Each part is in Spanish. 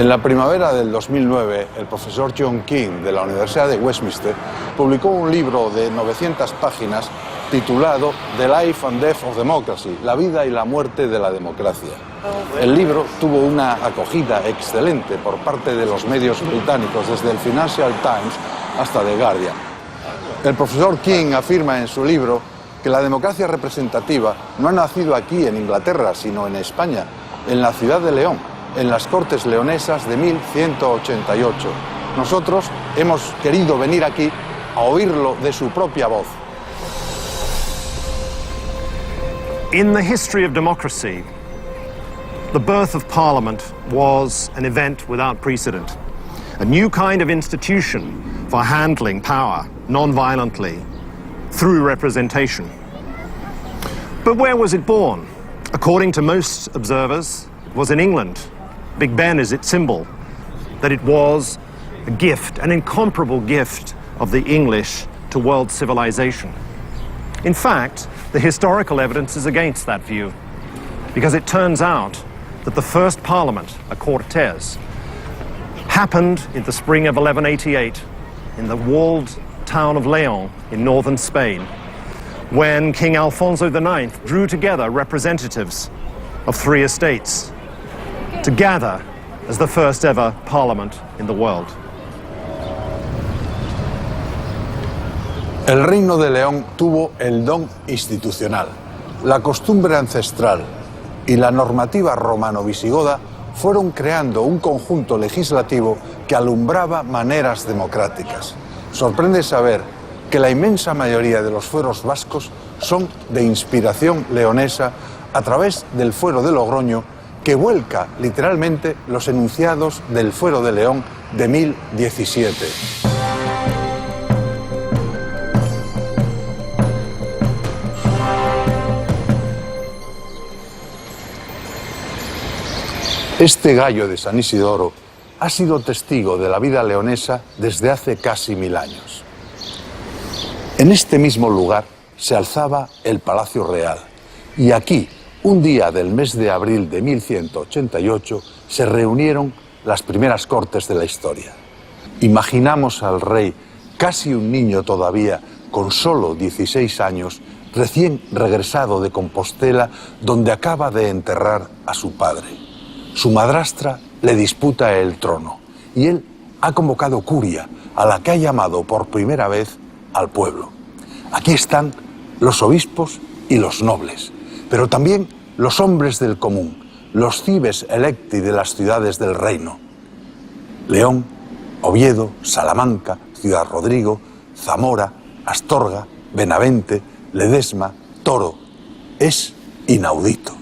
En la primavera del 2009, el profesor John King de la Universidad de Westminster publicó un libro de 900 páginas titulado The Life and Death of Democracy, la vida y la muerte de la democracia. El libro tuvo una acogida excelente por parte de los medios británicos, desde el Financial Times hasta The Guardian. El profesor King afirma en su libro que la democracia representativa no ha nacido aquí en Inglaterra, sino en España, en la ciudad de León, en las Cortes Leonesas de 1188. Nosotros hemos querido venir aquí a oírlo de su propia voz. In the history of democracy, the birth of Parliament was an event without precedent. A new kind of institution for handling power non-violently through representation. But where was it born? According to most observers, it was in England. Big Ben is its symbol. That it was a gift, an incomparable gift of the English to world civilization. In fact, the historical evidence is against that view, because it turns out that the first Parliament, a Cortes, happened in the spring of 1188 in the walled town of León in northern Spain, when King Alfonso IX drew together representatives of 3 estates to gather as the first ever Parliament in the world. El Reino de León tuvo el don institucional, la costumbre ancestral y la normativa romano-visigoda fueron creando un conjunto legislativo que alumbraba maneras democráticas. Sorprende saber que la inmensa mayoría de los fueros vascos son de inspiración leonesa a través del fuero de Logroño, que vuelca literalmente los enunciados del fuero de León de 1017. Este gallo de San Isidoro ha sido testigo de la vida leonesa desde hace casi 1000 años. En este mismo lugar se alzaba el Palacio Real y aquí, un día del mes de abril de 1188, se reunieron las primeras cortes de la historia. Imaginamos al rey, casi un niño todavía, con solo 16 años, recién regresado de Compostela, donde acaba de enterrar a su padre. Su madrastra le disputa el trono y él ha convocado curia, a la que ha llamado por primera vez al pueblo. Aquí están los obispos y los nobles, pero también los hombres del común, los cives electi de las ciudades del reino. León, Oviedo, Salamanca, Ciudad Rodrigo, Zamora, Astorga, Benavente, Ledesma, Toro. Es inaudito.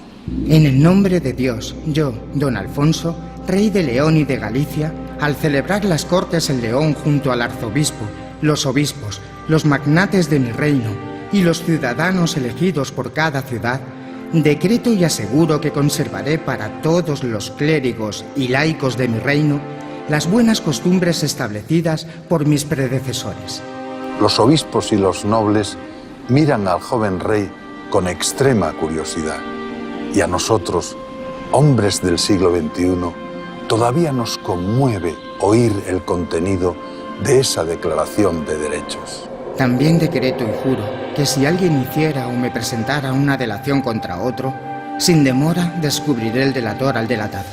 En el nombre de Dios, yo, don Alfonso, rey de León y de Galicia, al celebrar las Cortes en León junto al arzobispo, los obispos, los magnates de mi reino y los ciudadanos elegidos por cada ciudad, decreto y aseguro que conservaré para todos los clérigos y laicos de mi reino las buenas costumbres establecidas por mis predecesores. Los obispos y los nobles miran al joven rey con extrema curiosidad. Y a nosotros, hombres del siglo XXI, todavía nos conmueve oír el contenido de esa declaración de derechos. También decreto y juro que si alguien hiciera o me presentara una delación contra otro, sin demora descubriré el delator al delatado.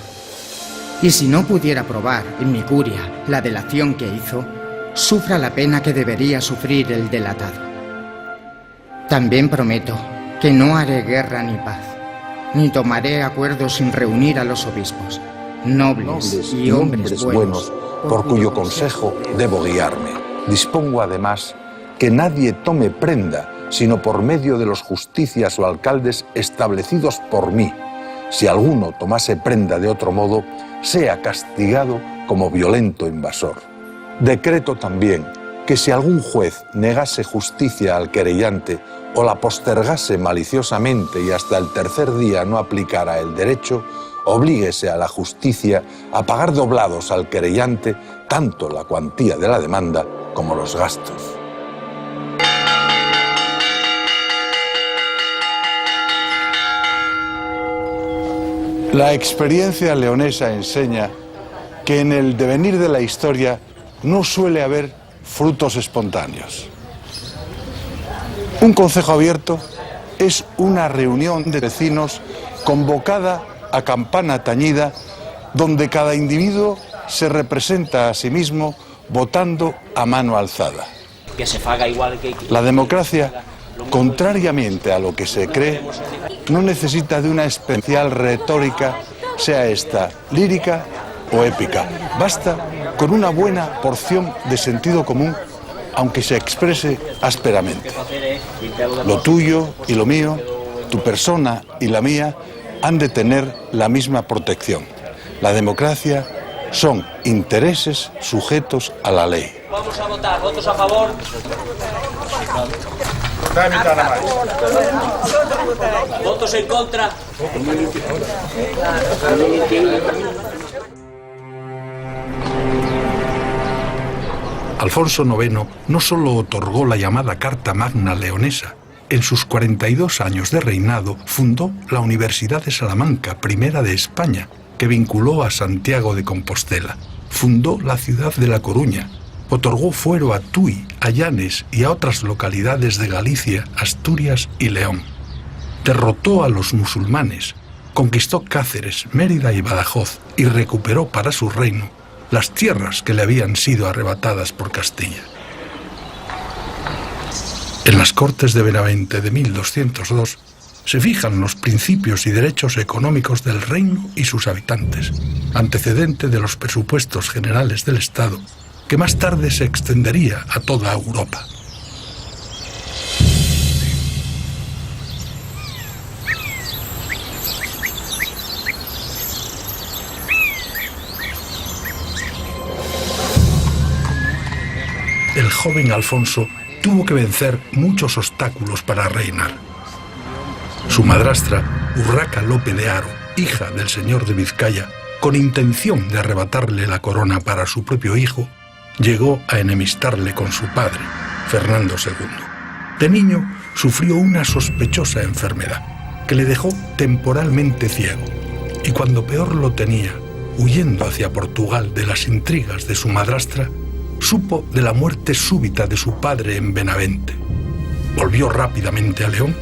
Y si no pudiera probar en mi curia la delación que hizo, sufra la pena que debería sufrir el delatado. También prometo que no haré guerra ni paz, ni tomaré acuerdos sin reunir a los obispos, nobles y hombres buenos, por cuyo consejo debo guiarme. Dispongo además que nadie tome prenda, sino por medio de los justicias o alcaldes establecidos por mí. Si alguno tomase prenda de otro modo, sea castigado como violento invasor. Decreto también que si algún juez negase justicia al querellante o la postergase maliciosamente y hasta el tercer día no aplicara el derecho, oblíguese a la justicia a pagar doblados al querellante tanto la cuantía de la demanda como los gastos. La experiencia leonesa enseña que en el devenir de la historia no suele haber frutos espontáneos. Un concejo abierto es una reunión de vecinos convocada a campana tañida, donde cada individuo se representa a sí mismo votando a mano alzada. La democracia, contrariamente a lo que se cree, no necesita de una especial retórica, sea esta lírica o épica. Basta con una buena porción de sentido común, aunque se exprese ásperamente. Lo tuyo y lo mío, tu persona y la mía, han de tener la misma protección. La democracia son intereses sujetos a la ley. Vamos a votar, votos a favor. Votos en contra. Alfonso IX no solo otorgó la llamada Carta Magna Leonesa. En sus 42 años de reinado fundó la Universidad de Salamanca, primera de España, que vinculó a Santiago de Compostela. Fundó la ciudad de La Coruña. Otorgó fuero a Tui, a Llanes y a otras localidades de Galicia, Asturias y León. Derrotó a los musulmanes, conquistó Cáceres, Mérida y Badajoz y recuperó para su reino las tierras que le habían sido arrebatadas por Castilla. En las Cortes de Benavente de 1202 se fijan los principios y derechos económicos del reino y sus habitantes, antecedente de los presupuestos generales del Estado, que más tarde se extendería a toda Europa. El joven Alfonso tuvo que vencer muchos obstáculos para reinar. Su madrastra, Urraca Lope de Haro, hija del señor de Vizcaya, con intención de arrebatarle la corona para su propio hijo, llegó a enemistarle con su padre, Fernando II. De niño sufrió una sospechosa enfermedad que le dejó temporalmente ciego, y cuando peor lo tenía, huyendo hacia Portugal de las intrigas de su madrastra, supo de la muerte súbita de su padre en Benavente. Volvió rápidamente a León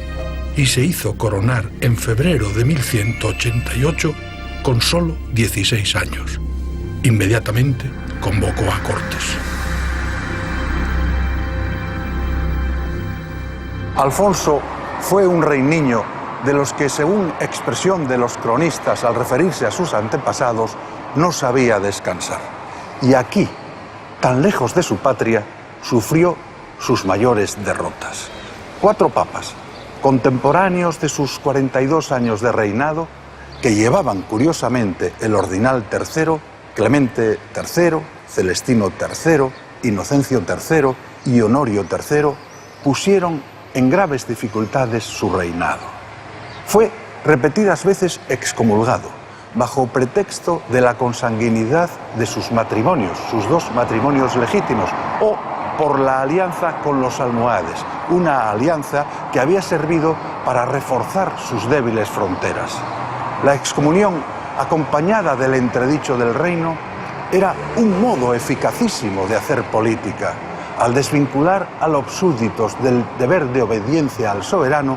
y se hizo coronar en febrero de 1188 con solo 16 años. Inmediatamente convocó a Cortes. Alfonso fue un rey niño de los que, según expresión de los cronistas al referirse a sus antepasados, no sabía descansar. Y aquí, tan lejos de su patria, sufrió sus mayores derrotas. 4 papas, contemporáneos de sus 42 años de reinado, que llevaban curiosamente el ordinal III, Clemente III, Celestino III, Inocencio III y Honorio III, pusieron en graves dificultades su reinado. Fue repetidas veces excomulgado, bajo pretexto de la consanguinidad de sus matrimonios, sus 2 matrimonios legítimos, o por la alianza con los almohades, una alianza que había servido para reforzar sus débiles fronteras. La excomunión, acompañada del entredicho del reino, era un modo eficacísimo de hacer política. Al desvincular a los súbditos del deber de obediencia al soberano,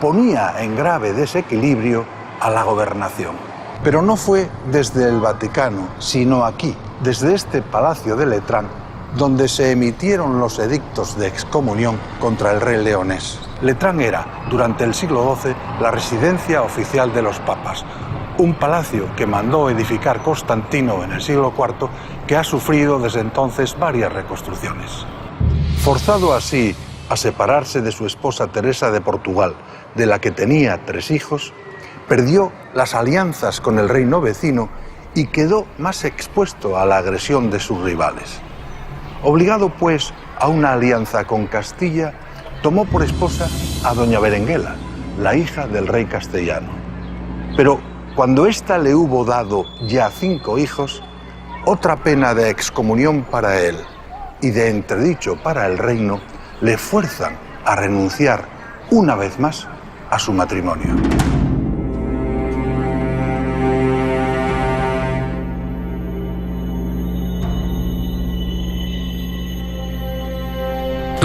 ponía en grave desequilibrio a la gobernación. Pero no fue desde el Vaticano, sino aquí, desde este Palacio de Letrán, donde se emitieron los edictos de excomunión contra el rey leonés. Letrán era, durante el siglo XII, la residencia oficial de los papas, un palacio que mandó edificar Constantino en el siglo IV, que ha sufrido desde entonces varias reconstrucciones. Forzado así a separarse de su esposa Teresa de Portugal, de la que tenía 3 hijos, perdió las alianzas con el reino vecino y quedó más expuesto a la agresión de sus rivales. Obligado, pues, a una alianza con Castilla, tomó por esposa a doña Berenguela, la hija del rey castellano. Pero cuando ésta le hubo dado ya 5 hijos, otra pena de excomunión para él y de entredicho para el reino le fuerzan a renunciar una vez más a su matrimonio.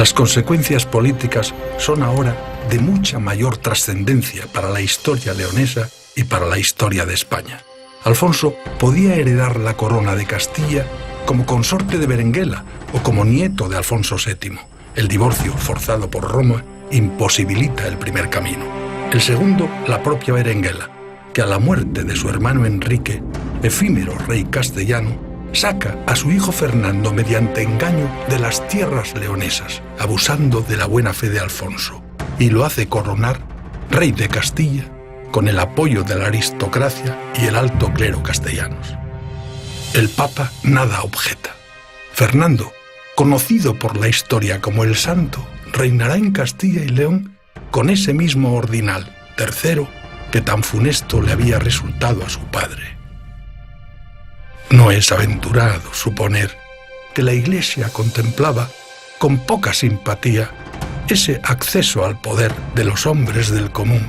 Las consecuencias políticas son ahora de mucha mayor trascendencia para la historia leonesa y para la historia de España. Alfonso podía heredar la corona de Castilla como consorte de Berenguela o como nieto de Alfonso VII. El divorcio forzado por Roma imposibilita el primer camino. El segundo, la propia Berenguela, que a la muerte de su hermano Enrique, efímero rey castellano, saca a su hijo Fernando mediante engaño de las tierras leonesas, abusando de la buena fe de Alfonso, y lo hace coronar rey de Castilla con el apoyo de la aristocracia y el alto clero castellanos. El Papa nada objeta. Fernando, conocido por la historia como el Santo, reinará en Castilla y León con ese mismo ordinal, tercero, que tan funesto le había resultado a su padre. No es aventurado suponer que la Iglesia contemplaba con poca simpatía ese acceso al poder de los hombres del común,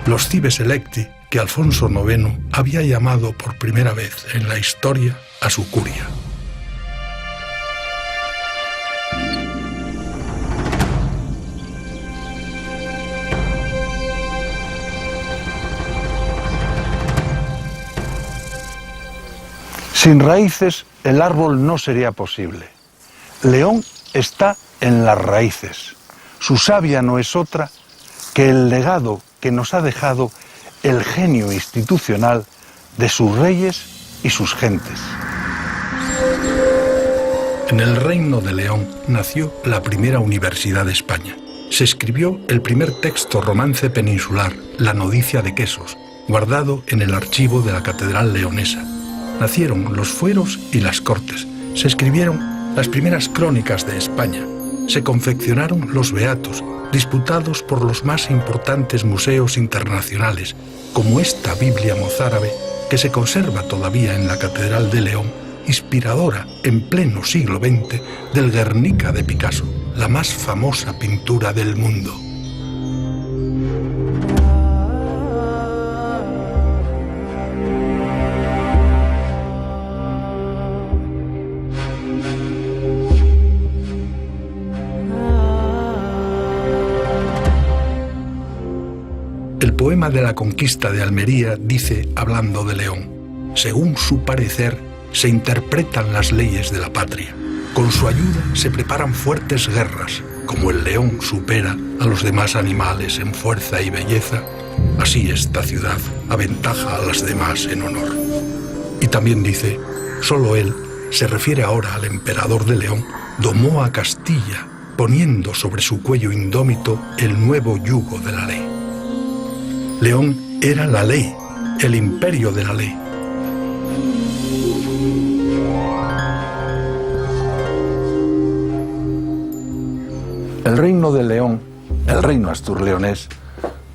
los cives electi que Alfonso IX había llamado por primera vez en la historia a su curia. Sin raíces, el árbol no sería posible. León está en las raíces. Su savia no es otra que el legado que nos ha dejado el genio institucional de sus reyes y sus gentes. En el Reino de León nació la primera universidad de España. Se escribió el primer texto romance peninsular, La Noticia de Quesos, guardado en el archivo de la Catedral Leonesa. Nacieron los fueros y las cortes. Se escribieron las primeras crónicas de España. Se confeccionaron los beatos, disputados por los más importantes museos internacionales, como esta Biblia mozárabe que se conserva todavía en la Catedral de León, inspiradora en pleno siglo XX del Guernica de Picasso, la más famosa pintura del mundo. El poema de la conquista de Almería dice, hablando de León, según su parecer, se interpretan las leyes de la patria. Con su ayuda se preparan fuertes guerras. Como el león supera a los demás animales en fuerza y belleza, así esta ciudad aventaja a las demás en honor. Y también dice, solo él, se refiere ahora al emperador de León, domó a Castilla, poniendo sobre su cuello indómito el nuevo yugo de la ley. León era la ley, el imperio de la ley. El reino de León, el reino asturleonés,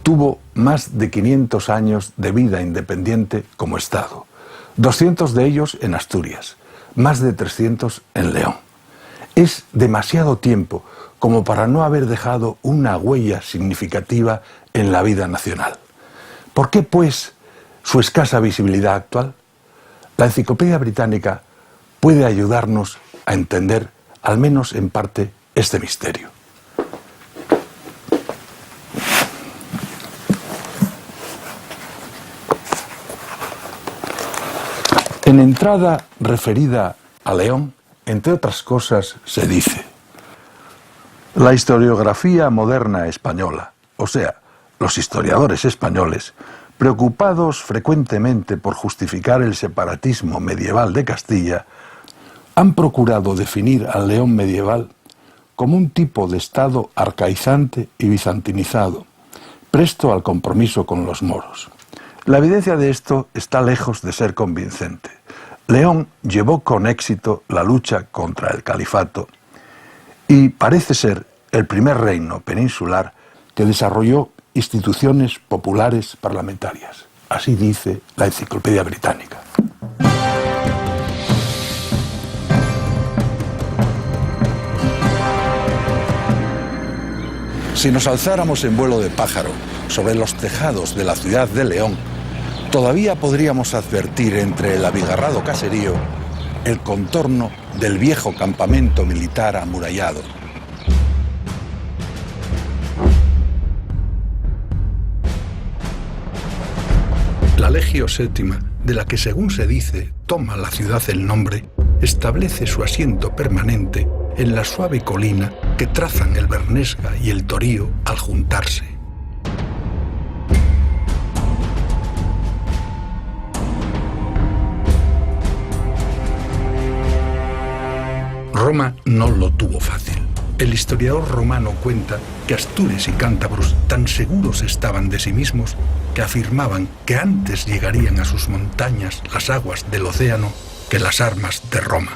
tuvo más de 500 años de vida independiente como Estado, 200 de ellos en Asturias, más de 300 en León. Es demasiado tiempo como para no haber dejado una huella significativa en la vida nacional. ¿Por qué, pues, su escasa visibilidad actual? La Enciclopedia Británica puede ayudarnos a entender, al menos en parte, este misterio. En entrada referida a León, entre otras cosas, se dice: la historiografía moderna española, o sea, los historiadores españoles, preocupados frecuentemente por justificar el separatismo medieval de Castilla, han procurado definir al León medieval como un tipo de estado arcaizante y bizantinizado, presto al compromiso con los moros. La evidencia de esto está lejos de ser convincente. León llevó con éxito la lucha contra el califato y parece ser el primer reino peninsular que desarrolló instituciones populares parlamentarias. Así dice la Enciclopedia Británica. Si nos alzáramos en vuelo de pájaro sobre los tejados de la ciudad de León, todavía podríamos advertir entre el abigarrado caserío el contorno del viejo campamento militar amurallado. La Legio VII, de la que según se dice toma la ciudad el nombre, establece su asiento permanente en la suave colina que trazan el Bernesga y el Torío al juntarse. Roma no lo tuvo fácil. El historiador romano cuenta que astures y cántabros tan seguros estaban de sí mismos que afirmaban que antes llegarían a sus montañas las aguas del océano que las armas de Roma.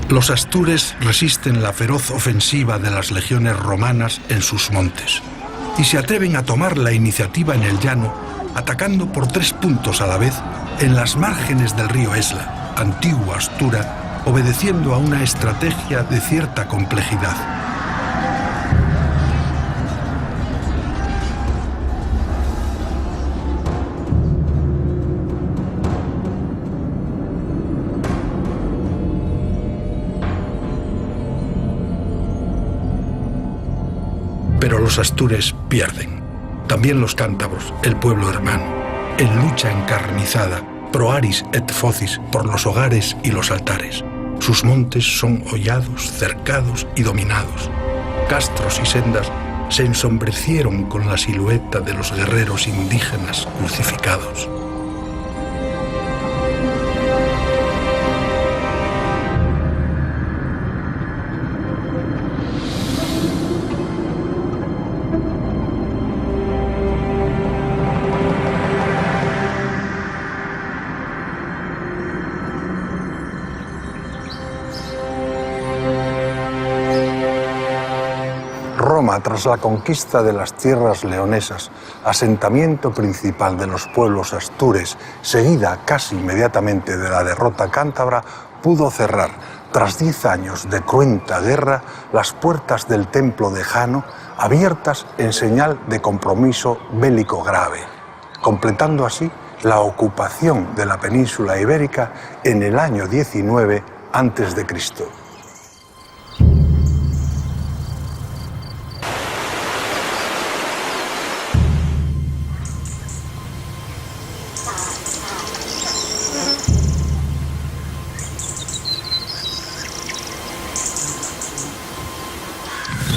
Los astures resisten la feroz ofensiva de las legiones romanas en sus montes y se atreven a tomar la iniciativa en el llano, atacando por 3 puntos a la vez en las márgenes del río Esla, antigua Astura, obedeciendo a una estrategia de cierta complejidad. Pero los astures pierden. También los cántabros, el pueblo hermano, en lucha encarnizada, pro aris et focis, por los hogares y los altares. Sus montes son hollados, cercados y dominados. Castros y sendas se ensombrecieron con la silueta de los guerreros indígenas crucificados. Roma, tras la conquista de las tierras leonesas, asentamiento principal de los pueblos astures, seguida casi inmediatamente de la derrota cántabra, pudo cerrar, tras 10 años de cruenta guerra, las puertas del templo de Jano, abiertas en señal de compromiso bélico grave, completando así la ocupación de la península ibérica en el año 19 a.C.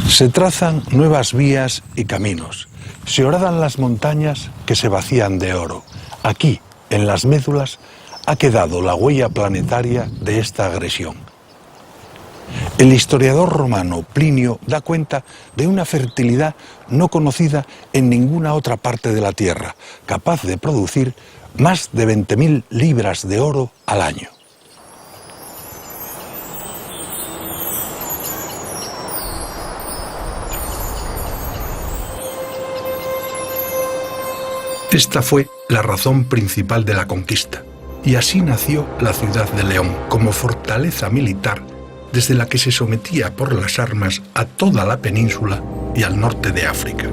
Se trazan nuevas vías y caminos. Se horadan las montañas que se vacían de oro. Aquí, en las médulas, ha quedado la huella planetaria de esta agresión. El historiador romano Plinio da cuenta de una fertilidad no conocida en ninguna otra parte de la Tierra, capaz de producir más de 20.000 libras de oro al año. Esta fue la razón principal de la conquista, y así nació la ciudad de León como fortaleza militar desde la que se sometía por las armas a toda la península y al norte de África.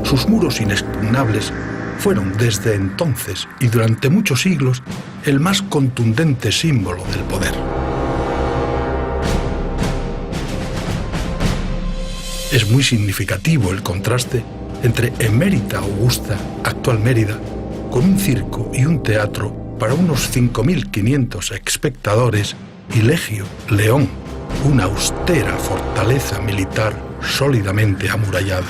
Sus muros inexpugnables fueron desde entonces y durante muchos siglos el más contundente símbolo del poder. Es muy significativo el contraste entre Emérita Augusta, actual Mérida, con un circo y un teatro para unos 5.500 espectadores, y Legio, León, una austera fortaleza militar sólidamente amurallada.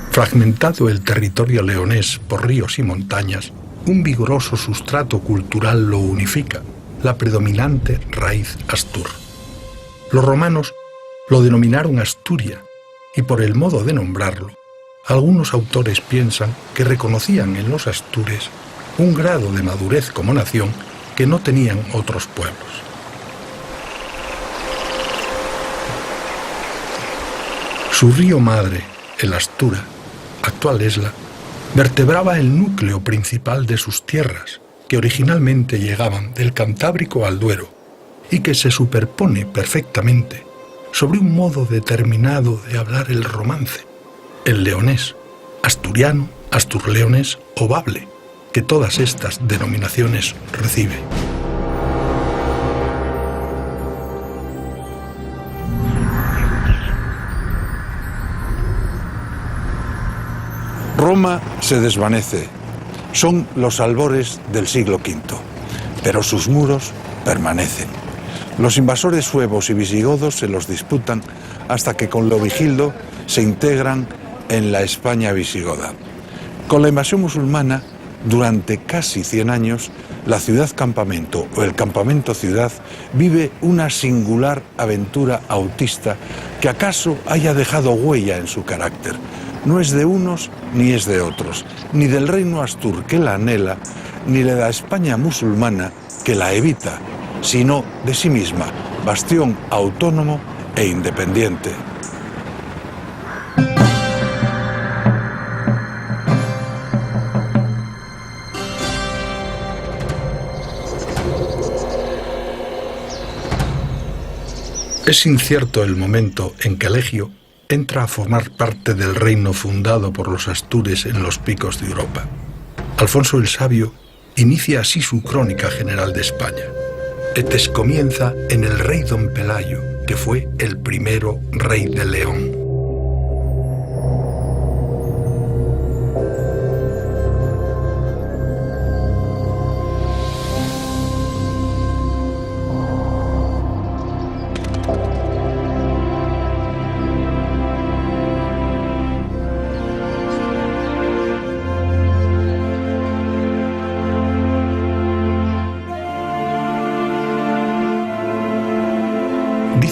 Fragmentado el territorio leonés por ríos y montañas, un vigoroso sustrato cultural lo unifica, la predominante raíz astur. Los romanos lo denominaron Asturia, y por el modo de nombrarlo, algunos autores piensan que reconocían en los astures un grado de madurez como nación que no tenían otros pueblos. Su río madre, el Astura, actual Esla, vertebraba el núcleo principal de sus tierras, que originalmente llegaban del Cantábrico al Duero, y que se superpone perfectamente sobre un modo determinado de hablar el romance, el leonés, asturiano, asturleonés o bable, que todas estas denominaciones recibe. Roma se desvanece. Son los albores del siglo V, pero sus muros permanecen. Los invasores suevos y visigodos se los disputan hasta que con Leovigildo se integran en la España visigoda. Con la invasión musulmana, durante casi 100 años, la ciudad-campamento o el campamento-ciudad vive una singular aventura autista que acaso haya dejado huella en su carácter. No es de unos ni es de otros, ni del reino astur que la anhela, ni de la España musulmana que la evita, sino de sí misma, bastión autónomo e independiente. Es incierto el momento en que Elegio entra a formar parte del reino fundado por los astures en los picos de Europa. Alfonso el Sabio inicia así su crónica general de España. Etes comienza en el rey don Pelayo, que fue el primero rey de León.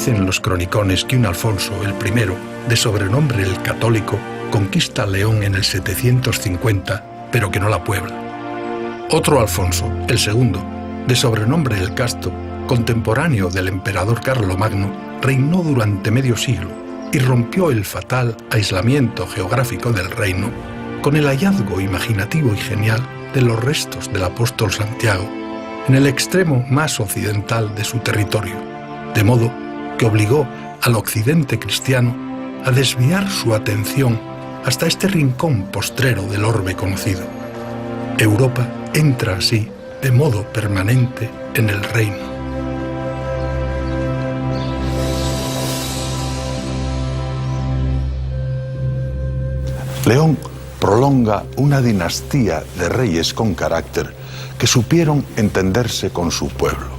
Dicen los cronicones que un Alfonso, el primero, de sobrenombre el Católico, conquista León en el 750, pero que no la puebla. Otro Alfonso, el segundo, de sobrenombre el Casto, contemporáneo del emperador Carlomagno, reinó durante medio siglo y rompió el fatal aislamiento geográfico del reino con el hallazgo imaginativo y genial de los restos del apóstol Santiago en el extremo más occidental de su territorio, de modo que obligó al occidente cristiano a desviar su atención hasta este rincón postrero del orbe conocido. Europa entra así de modo permanente en el reino. León prolonga una dinastía de reyes con carácter que supieron entenderse con su pueblo.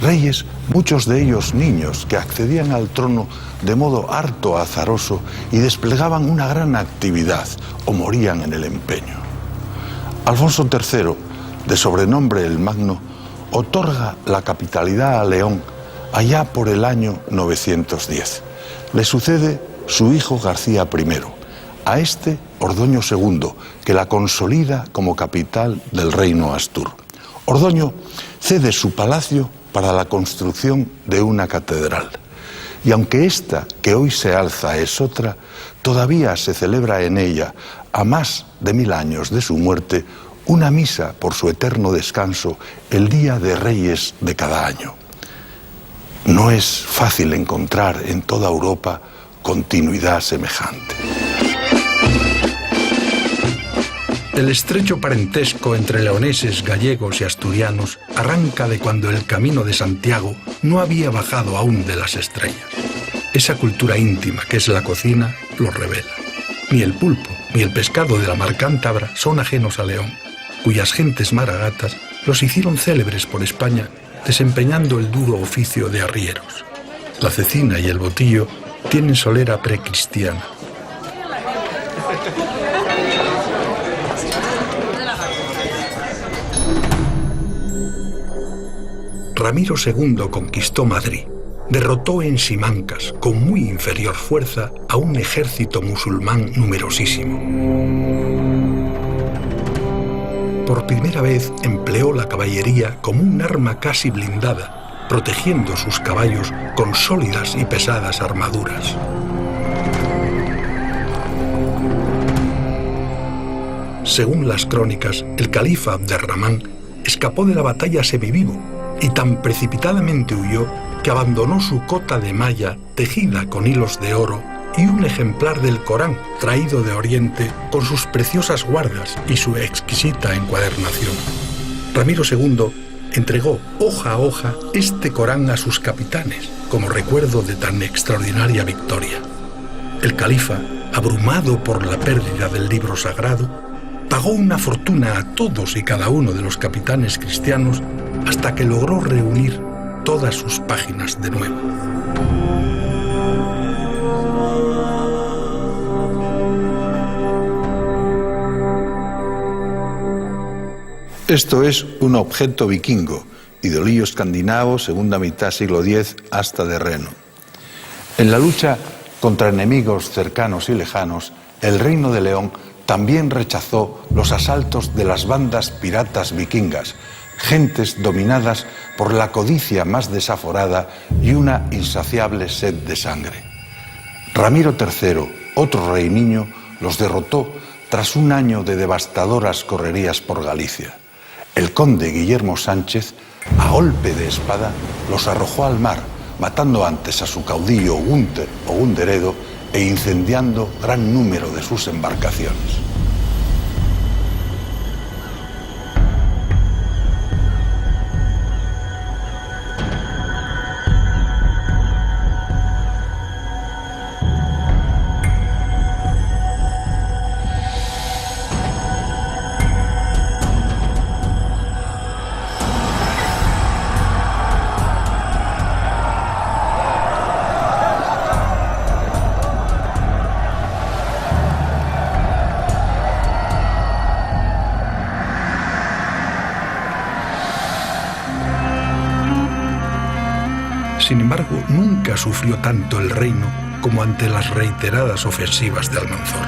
Reyes, muchos de ellos niños, que accedían al trono de modo harto azaroso y desplegaban una gran actividad o morían en el empeño. Alfonso III, de sobrenombre el Magno, otorga la capitalidad a León allá por el año 910. Le sucede su hijo García I, a este Ordoño II, que la consolida como capital del reino astur. Ordoño cede su palacio para la construcción de una catedral. Y aunque esta que hoy se alza es otra, todavía se celebra en ella, a más de 1000 años de su muerte, una misa por su eterno descanso el Día de Reyes de cada año. No es fácil encontrar en toda Europa continuidad semejante. El estrecho parentesco entre leoneses, gallegos y asturianos arranca de cuando el camino de Santiago no había bajado aún de las estrellas. Esa cultura íntima que es la cocina lo revela. Ni el pulpo ni el pescado de la mar cántabra son ajenos a León, cuyas gentes maragatas los hicieron célebres por España desempeñando el duro oficio de arrieros. La cecina y el botillo tienen solera precristiana. Ramiro II conquistó Madrid, derrotó en Simancas con muy inferior fuerza a un ejército musulmán numerosísimo. Por primera vez empleó la caballería como un arma casi blindada, protegiendo sus caballos con sólidas y pesadas armaduras. Según las crónicas, el califa Abderramán escapó de la batalla semivivo y tan precipitadamente huyó que abandonó su cota de malla tejida con hilos de oro y un ejemplar del Corán traído de Oriente con sus preciosas guardas y su exquisita encuadernación. Ramiro II entregó hoja a hoja este Corán a sus capitanes como recuerdo de tan extraordinaria victoria. El califa, abrumado por la pérdida del libro sagrado, pagó una fortuna a todos y cada uno de los capitanes cristianos hasta que logró reunir todas sus páginas de nuevo. Esto es un objeto vikingo, idolillo escandinavo, segunda mitad siglo X hasta de Reno. En la lucha contra enemigos cercanos y lejanos, el Reino de León también rechazó los asaltos de las bandas piratas vikingas, gentes dominadas por la codicia más desaforada y una insaciable sed de sangre. Ramiro III, otro rey niño, los derrotó tras un año de devastadoras correrías por Galicia. El conde Guillermo Sánchez, a golpe de espada, los arrojó al mar, matando antes a su caudillo Ogunderedo e incendiando gran número de sus embarcaciones. Sin embargo, nunca sufrió tanto el reino como ante las reiteradas ofensivas de Almanzor.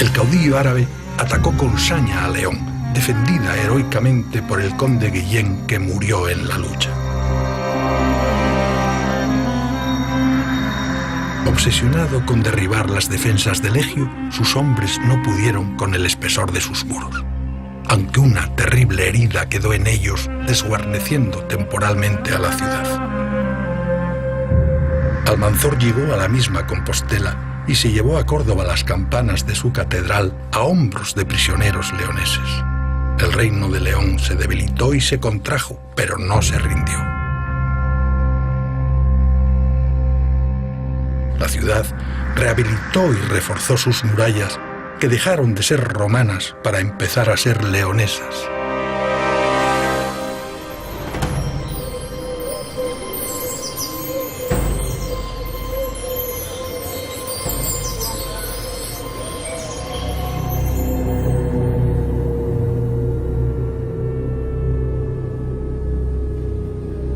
El caudillo árabe atacó con saña a León, defendida heroicamente por el conde Guillén, que murió en la lucha. Obsesionado con derribar las defensas del Egio, sus hombres no pudieron con el espesor de sus muros, aunque una terrible herida quedó en ellos, desguarneciendo temporalmente a la ciudad. Almanzor llegó a la misma Compostela y se llevó a Córdoba las campanas de su catedral a hombros de prisioneros leoneses. El reino de León se debilitó y se contrajo, pero no se rindió. La ciudad rehabilitó y reforzó sus murallas, que dejaron de ser romanas para empezar a ser leonesas.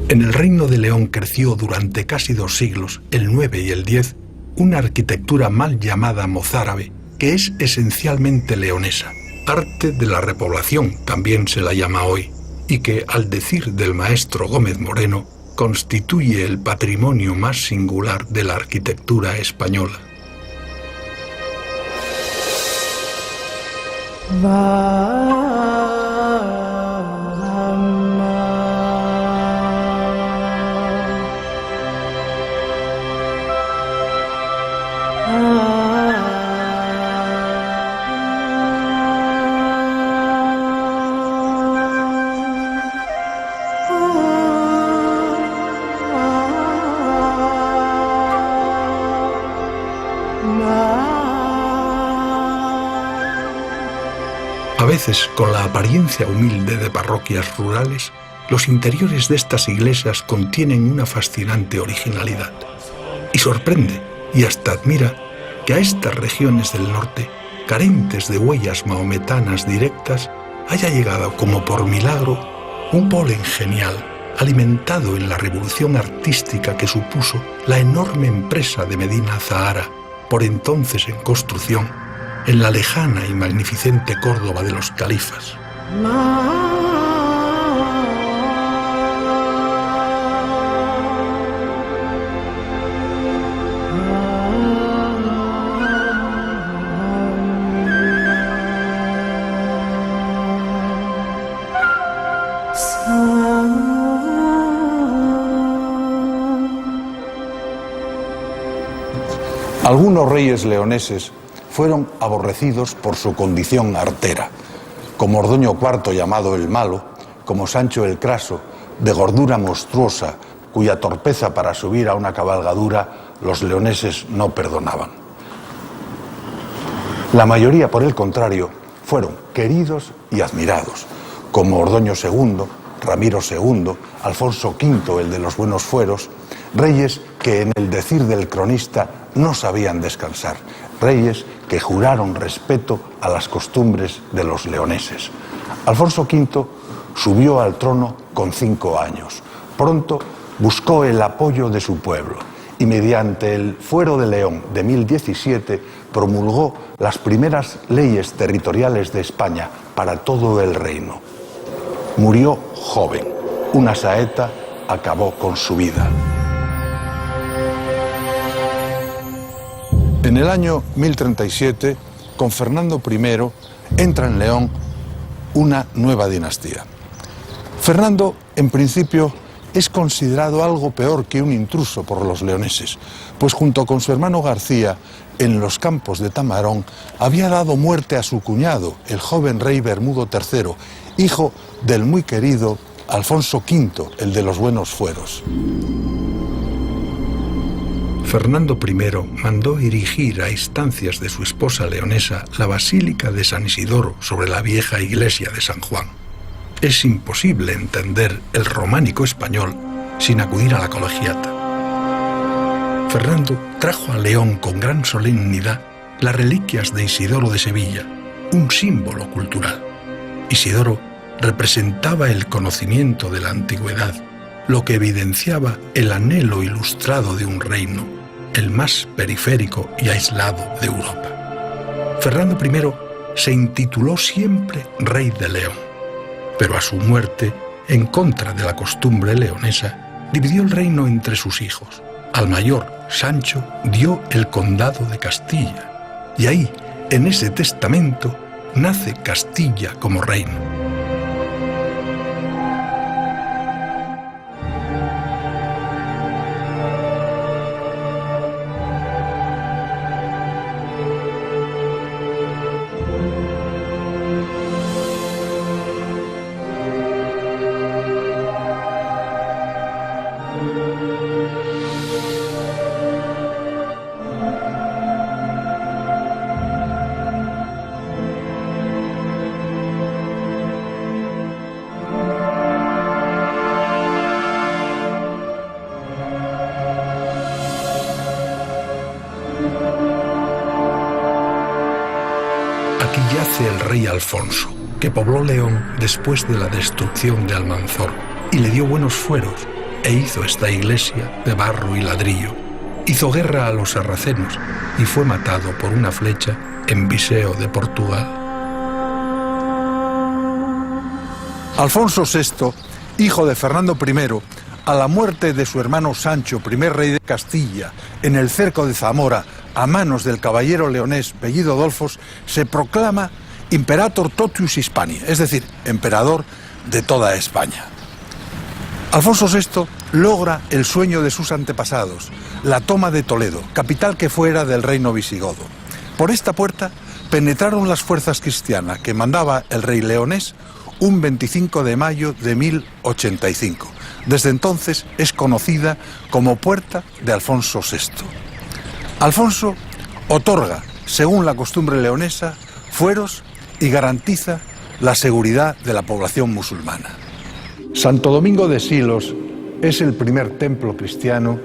En el Reino de León creció durante casi 2 siglos, el 9 y el 10, una arquitectura mal llamada mozárabe, que es esencialmente leonesa, arte de la repoblación también se la llama hoy, y que, al decir del maestro Gómez Moreno, constituye el patrimonio más singular de la arquitectura española. A veces, con la apariencia humilde de parroquias rurales, los interiores de estas iglesias contienen una fascinante originalidad. Y sorprende, y hasta admira, que a estas regiones del norte, carentes de huellas mahometanas directas, haya llegado como por milagro un polen genial, alimentado en la revolución artística que supuso la enorme empresa de Medina Zahara, por entonces en construcción, en la lejana y magnificente Córdoba de los califas. Algunos reyes leoneses fueron aborrecidos por su condición artera, como Ordoño IV, llamado el Malo, como Sancho el Craso, de gordura monstruosa, cuya torpeza para subir a una cabalgadura los leoneses no perdonaban. La mayoría, por el contrario, fueron queridos y admirados, como Ordoño II, Ramiro II, Alfonso V, el de los buenos fueros, reyes que en el decir del cronista no sabían descansar, reyes que juraron respeto a las costumbres de los leoneses. Alfonso V subió al trono con 5 años. Pronto buscó el apoyo de su pueblo y mediante el Fuero de León de 1017 promulgó las primeras leyes territoriales de España para todo el reino. Murió joven. Una saeta acabó con su vida. En el año 1037, con Fernando I, entra en León una nueva dinastía. Fernando, en principio, es considerado algo peor que un intruso por los leoneses, pues junto con su hermano García, en los campos de Tamarón, había dado muerte a su cuñado, el joven rey Bermudo III, hijo del muy querido Alfonso V, el de los buenos fueros. Fernando I mandó erigir a instancias de su esposa leonesa la Basílica de San Isidoro sobre la vieja iglesia de San Juan. Es imposible entender el románico español sin acudir a la colegiata. Fernando trajo a León con gran solemnidad las reliquias de Isidoro de Sevilla, un símbolo cultural. Isidoro representaba el conocimiento de la antigüedad, lo que evidenciaba el anhelo ilustrado de un reino, el más periférico y aislado de Europa. Fernando I se intituló siempre Rey de León, pero a su muerte, en contra de la costumbre leonesa, dividió el reino entre sus hijos. Al mayor, Sancho, dio el condado de Castilla, y ahí, en ese testamento, nace Castilla como reino. Aquí yace el rey Alfonso, que pobló León después de la destrucción de Almanzor, y le dio buenos fueros, e hizo esta iglesia de barro y ladrillo. Hizo guerra a los sarracenos, y fue matado por una flecha en Viseu de Portugal. Alfonso VI, hijo de Fernando I, a la muerte de su hermano Sancho, primer rey de Castilla, en el cerco de Zamora, a manos del caballero leonés Bellido Dolfos, se proclama Imperator totius Hispaniae, es decir, emperador de toda España. Alfonso VI logra el sueño de sus antepasados, la toma de Toledo, capital que fuera del reino visigodo. Por esta puerta penetraron las fuerzas cristianas que mandaba el rey leonés un 25 de mayo de 1085. Desde entonces es conocida como Puerta de Alfonso VI. Alfonso otorga, según la costumbre leonesa, fueros y garantiza la seguridad de la población musulmana. Santo Domingo de Silos es el primer templo cristiano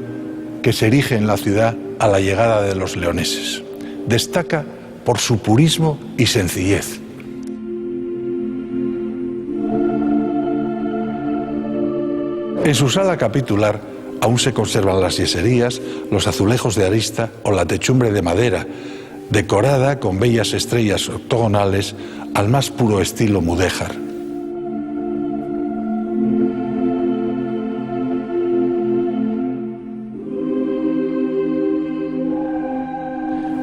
que se erige en la ciudad a la llegada de los leoneses. Destaca por su purismo y sencillez. En su sala capitular aún se conservan las yeserías, los azulejos de arista o la techumbre de madera, decorada con bellas estrellas octogonales al más puro estilo mudéjar.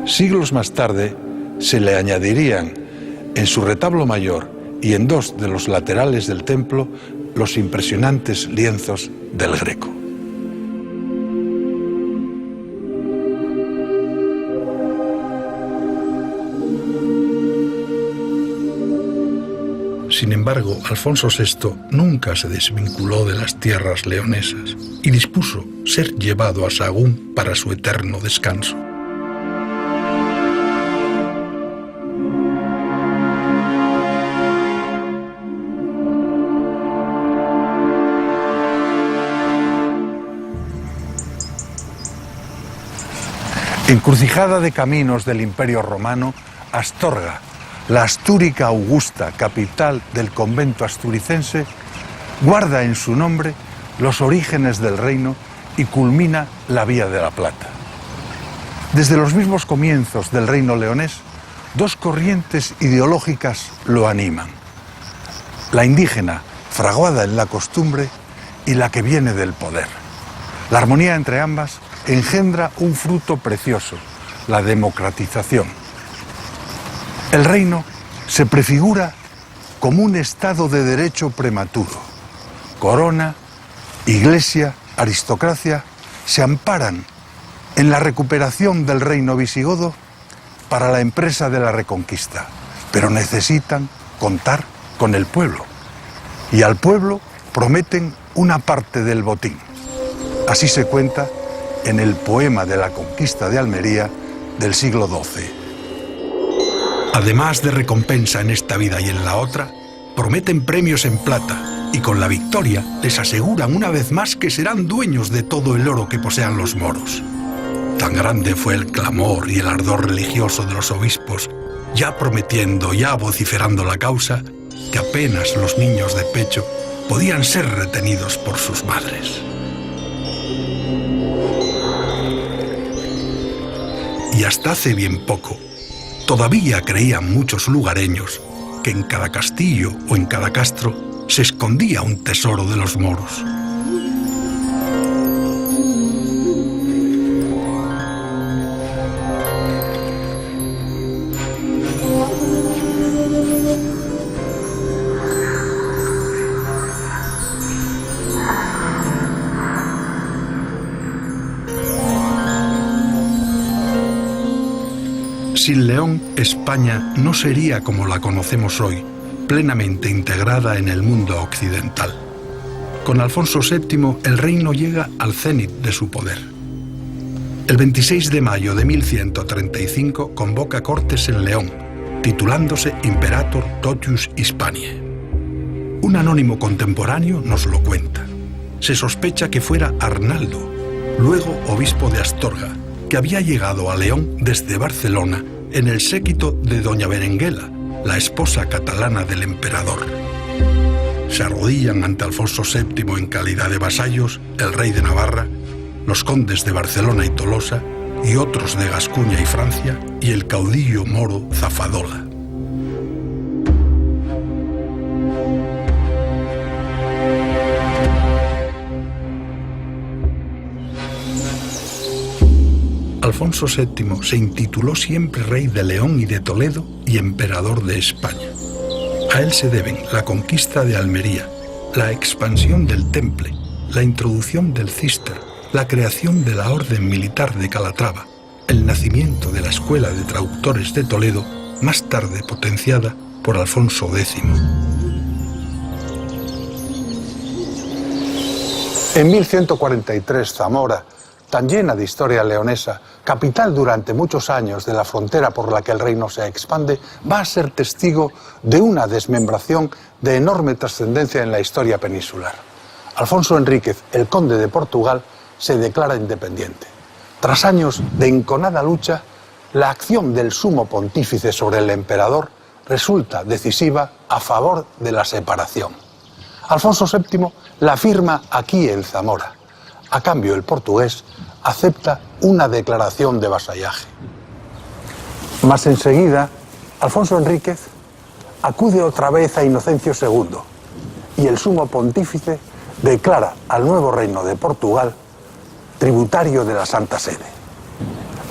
Siglos más tarde se le añadirían en su retablo mayor y en dos de los laterales del templo los impresionantes lienzos del Greco. Sin embargo, Alfonso VI nunca se desvinculó de las tierras leonesas y dispuso ser llevado a Sahagún para su eterno descanso. Encrucijada de caminos del Imperio Romano, Astorga, la Astúrica Augusta, capital del convento asturicense, guarda en su nombre los orígenes del reino y culmina la Vía de la Plata. Desde los mismos comienzos del reino leonés, dos corrientes ideológicas lo animan: la indígena, fraguada en la costumbre, y la que viene del poder. La armonía entre ambas engendra un fruto precioso, la democratización. El reino se prefigura como un estado de derecho prematuro. Corona, iglesia, aristocracia se amparan en la recuperación del reino visigodo para la empresa de la reconquista, pero necesitan contar con el pueblo, y al pueblo prometen una parte del botín. Así se cuenta en el poema de la conquista de Almería del siglo XII. Además de recompensa en esta vida y en la otra, prometen premios en plata y con la victoria les aseguran una vez más que serán dueños de todo el oro que posean los moros. Tan grande fue el clamor y el ardor religioso de los obispos, ya prometiendo, ya vociferando la causa, que apenas los niños de pecho podían ser retenidos por sus madres. Y hasta hace bien poco, todavía creían muchos lugareños que en cada castillo o en cada castro se escondía un tesoro de los moros. Sin León, España no sería como la conocemos hoy, plenamente integrada en el mundo occidental. Con Alfonso VII, el reino llega al cenit de su poder. El 26 de mayo de 1135 convoca Cortes en León, titulándose Imperator Totius Hispaniae. Un anónimo contemporáneo nos lo cuenta. Se sospecha que fuera Arnaldo, luego obispo de Astorga, que había llegado a León desde Barcelona en el séquito de doña Berenguela, la esposa catalana del emperador. Se arrodillan ante Alfonso VII en calidad de vasallos el rey de Navarra, los condes de Barcelona y Tolosa, y otros de Gascuña y Francia, y el caudillo moro Zafadola. Alfonso VII se intituló siempre rey de León y de Toledo y emperador de España. A él se deben la conquista de Almería, la expansión del Temple, la introducción del Císter, la creación de la Orden Militar de Calatrava, el nacimiento de la Escuela de Traductores de Toledo, más tarde potenciada por Alfonso X. En 1143, Zamora, tan llena de historia leonesa, capital durante muchos años de la frontera por la que el reino se expande, va a ser testigo de una desmembración de enorme trascendencia en la historia peninsular. Alfonso Enríquez, el conde de Portugal, se declara independiente. Tras años de enconada lucha, la acción del sumo pontífice sobre el emperador resulta decisiva a favor de la separación. Alfonso VII la firma aquí en Zamora. A cambio, el portugués acepta una declaración de vasallaje. Mas enseguida, Alfonso Enríquez acude otra vez a Inocencio II y el sumo pontífice declara al nuevo reino de Portugal tributario de la Santa Sede.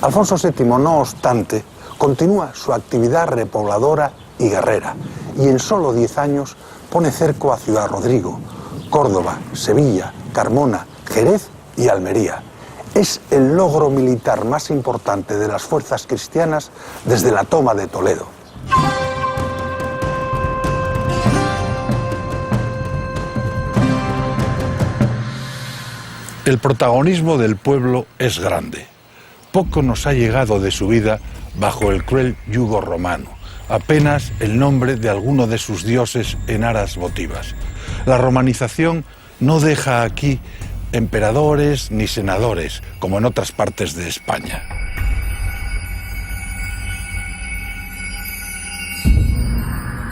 Alfonso VII, no obstante, continúa su actividad repobladora y guerrera y en solo 10 años pone cerco a Ciudad Rodrigo, Córdoba, Sevilla, Carmona, Jerez y Almería. Es el logro militar más importante de las fuerzas cristianas desde la toma de Toledo. El protagonismo del pueblo es grande. Poco nos ha llegado de su vida bajo el cruel yugo romano, apenas el nombre de alguno de sus dioses en aras votivas. La romanización no deja aquí emperadores ni senadores, como en otras partes de España.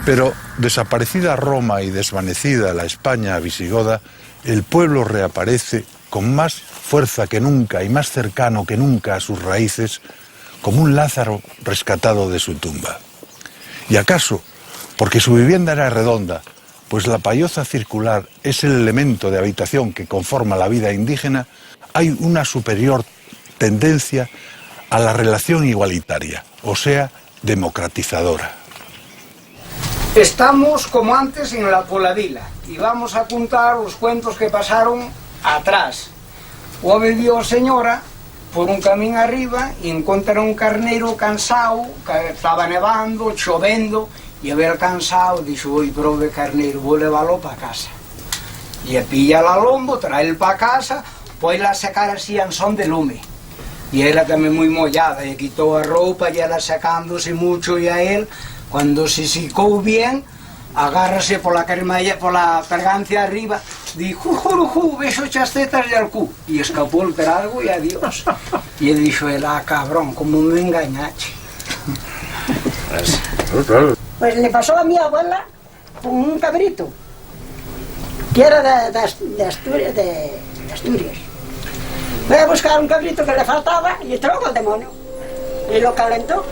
Pero desaparecida Roma y desvanecida la España visigoda, el pueblo reaparece con más fuerza que nunca y más cercano que nunca a sus raíces, como un Lázaro rescatado de su tumba. ¿Y acaso porque su vivienda era redonda, pues la payoza circular es el elemento de habitación que conforma la vida indígena, hay una superior tendencia a la relación igualitaria, o sea, democratizadora? Estamos como antes en la Poladila y vamos a contar los cuentos que pasaron atrás. O vivió señora por un camino arriba y encontra un carnero cansado, que estaba nevando, chovendo, y a ver cansado, dice, voy prove carnero, voy a llevarlo para casa. Y pilla la lombo, trae para casa, pues la sacar así en son de lume. Y era también muy mollada, y quitó la ropa, y era sacándose mucho, y a él, cuando se secó bien, agárrase por la carmalla, por la pergancia arriba, dijo, jurujú, beso chastetas de alcú, y escapó el trago y adiós. Y él dijo, cabrón, como me engañaste. Pues le pasó a mi abuela con un cabrito, que era de Asturias. Voy a buscar un cabrito que le faltaba y trajo el demonio. Y lo calentó.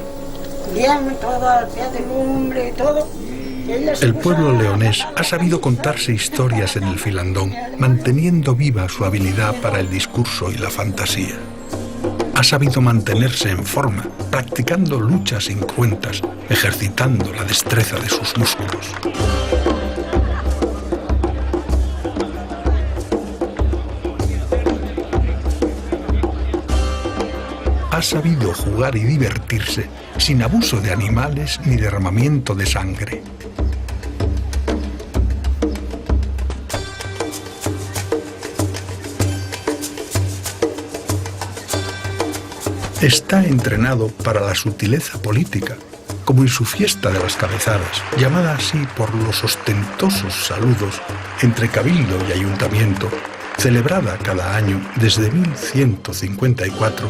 Bien, todo al pie de lumbre y todo. El pueblo leonés ha sabido contarse historias en el filandón, manteniendo viva su habilidad para el discurso y la fantasía. Ha sabido mantenerse en forma, practicando luchas incruentas, ejercitando la destreza de sus músculos. Ha sabido jugar y divertirse sin abuso de animales ni derramamiento de sangre. Está entrenado para la sutileza política, como en su fiesta de las cabezadas, llamada así por los ostentosos saludos entre cabildo y ayuntamiento, celebrada cada año desde 1154,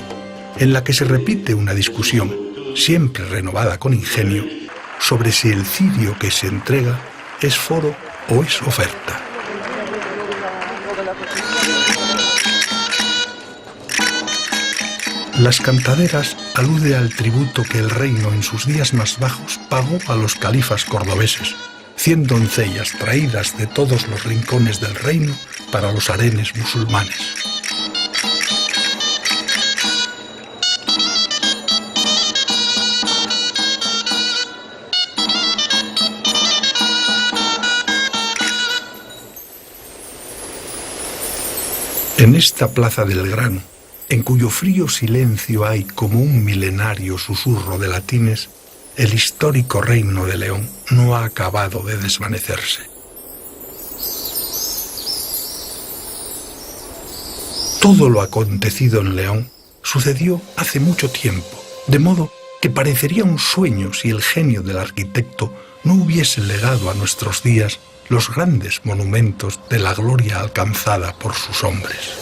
en la que se repite una discusión, siempre renovada con ingenio, sobre si el cirio que se entrega es foro o es oferta. Las cantaderas alude al tributo que el reino en sus días más bajos pagó a los califas cordobeses, 100 doncellas traídas de todos los rincones del reino para los harenes musulmanes. En esta plaza del grano, en cuyo frío silencio hay como un milenario susurro de latines, el histórico reino de León no ha acabado de desvanecerse. Todo lo acontecido en León sucedió hace mucho tiempo, de modo que parecería un sueño si el genio del arquitecto no hubiese legado a nuestros días los grandes monumentos de la gloria alcanzada por sus hombres.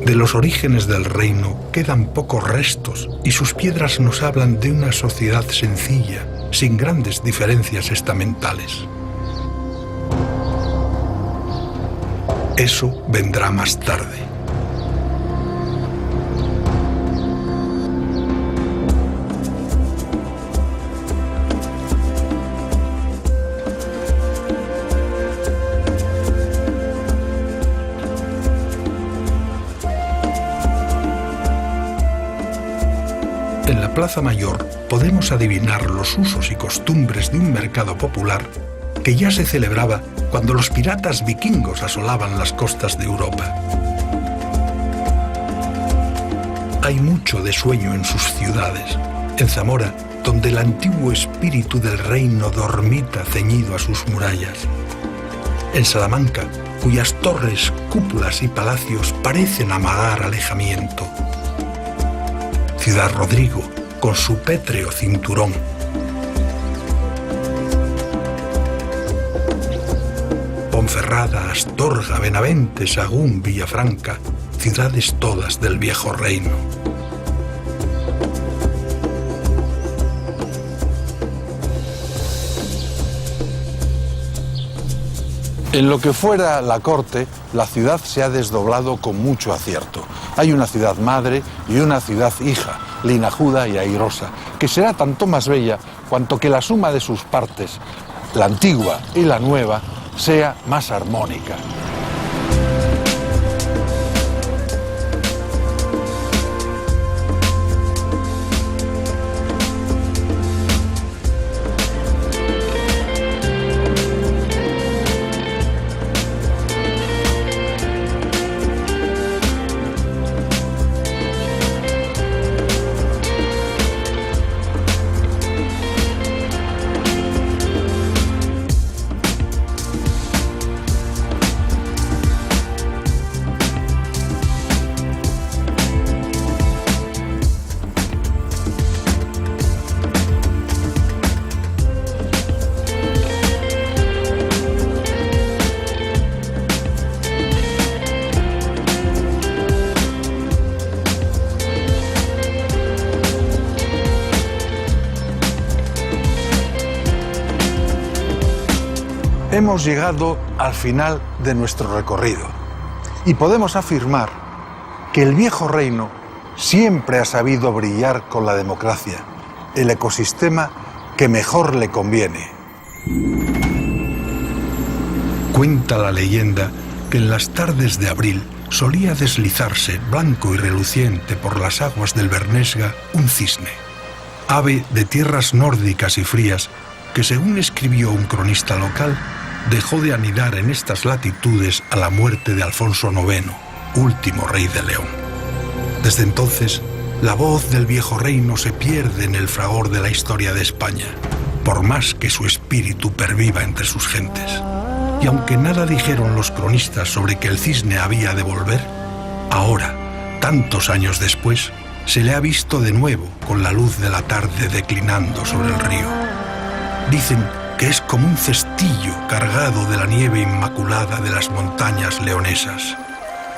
De los orígenes del reino quedan pocos restos y sus piedras nos hablan de una sociedad sencilla, sin grandes diferencias estamentales. Eso vendrá más tarde. En la Plaza Mayor podemos adivinar los usos y costumbres de un mercado popular que ya se celebraba cuando los piratas vikingos asolaban las costas de Europa. Hay mucho de sueño en sus ciudades. En Zamora, donde el antiguo espíritu del reino dormita ceñido a sus murallas. En Salamanca, cuyas torres, cúpulas y palacios parecen amagar alejamiento. Ciudad Rodrigo, con su pétreo cinturón. Ponferrada, Astorga, Benavente, Sagún, Villafranca, ciudades todas del viejo reino. En lo que fuera la corte, la ciudad se ha desdoblado con mucho acierto. Hay una ciudad madre y una ciudad hija, linajuda y airosa, que será tanto más bella cuanto que la suma de sus partes, la antigua y la nueva, sea más armónica. Hemos llegado al final de nuestro recorrido y podemos afirmar que el viejo reino siempre ha sabido brillar con la democracia, el ecosistema que mejor le conviene. Cuenta la leyenda que en las tardes de abril solía deslizarse, blanco y reluciente por las aguas del Bernesga, un cisne, ave de tierras nórdicas y frías que, según escribió un cronista local, dejó de anidar en estas latitudes a la muerte de Alfonso IX, último rey de León. Desde entonces, la voz del viejo reino se pierde en el fragor de la historia de España, por más que su espíritu perviva entre sus gentes. Y aunque nada dijeron los cronistas sobre que el cisne había de volver, ahora, tantos años después, se le ha visto de nuevo con la luz de la tarde declinando sobre el río. Dicen que es como un cestillo cargado de la nieve inmaculada de las montañas leonesas,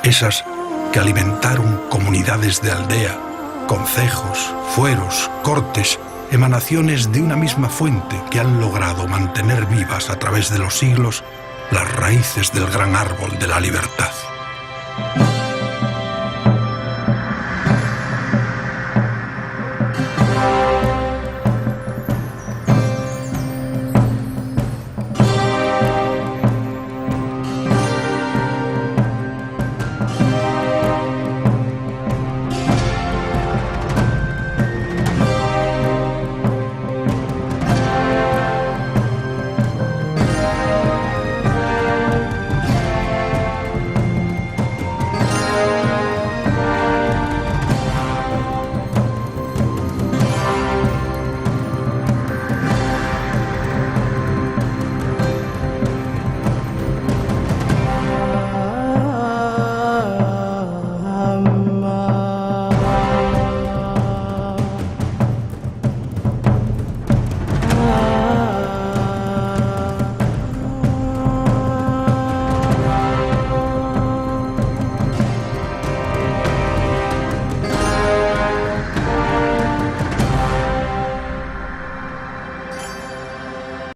esas que alimentaron comunidades de aldea, concejos, fueros, cortes, emanaciones de una misma fuente que han logrado mantener vivas a través de los siglos las raíces del gran árbol de la libertad.